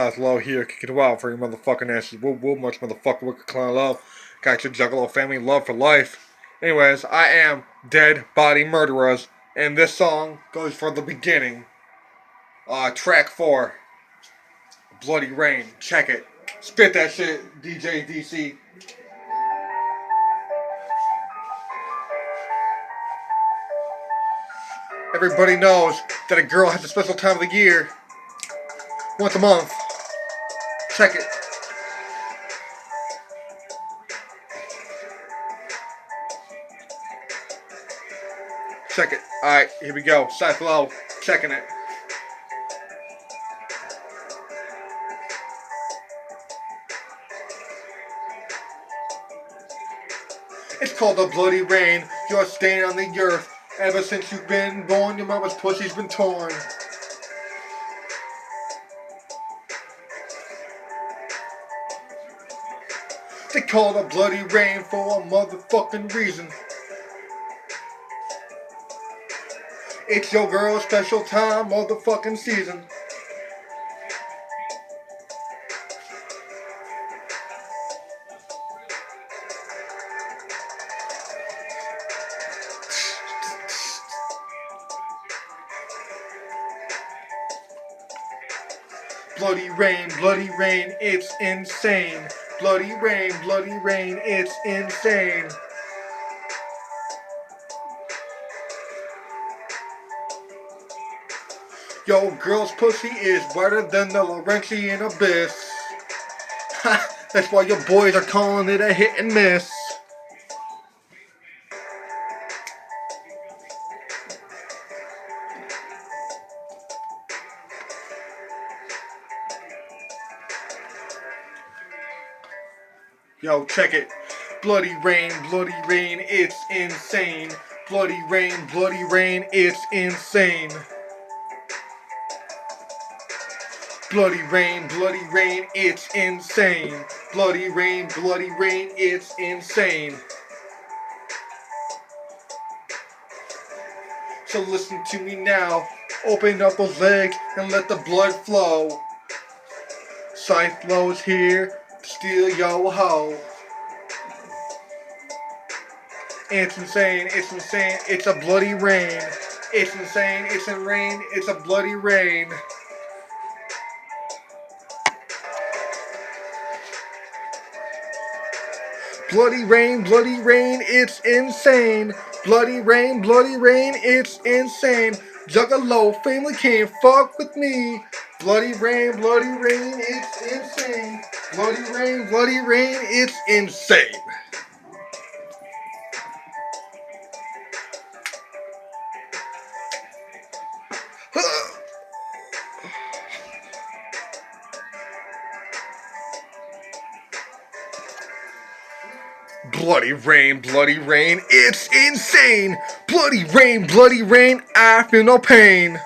Low here, kick it wild for your motherfucking asses. Woo much motherfucker wicked clown love. Got your juggalo family love for life. Anyways, I am Deadbodie Murderaz, and this song goes for the beginning. Track 4. Bloody Rain. Check it. Spit that shit, DJ DC. Everybody knows that a girl has a special time of the year. Once a month. Check it. Check it. Alright, here we go. Side low. Checking it. It's called the bloody rain. You're staying on the earth. Ever since you've been born, your mama's pussy's been torn. They call the bloody rain for a motherfucking reason. It's your girl's special time, motherfucking season. Bloody rain, it's insane. Bloody rain, it's insane. Yo, girl's pussy is whiter than the Laurentian abyss. That's why your boys are calling it a hit and miss. Yo, check it. Bloody rain, it's insane. Bloody rain, it's insane. Bloody rain, it's insane. Bloody rain, it's insane. So listen to me now. Open up those legs and let the blood flow. Scythe Flow's here to steal your hoe. It's insane, it's a bloody rain. It's insane, it's a bloody rain. Bloody rain, it's insane. Bloody rain, it's insane. Juggalo family can't fuck with me. Bloody rain, it's insane. Bloody rain, it's insane. Bloody rain, it's insane. Bloody rain, I feel no pain.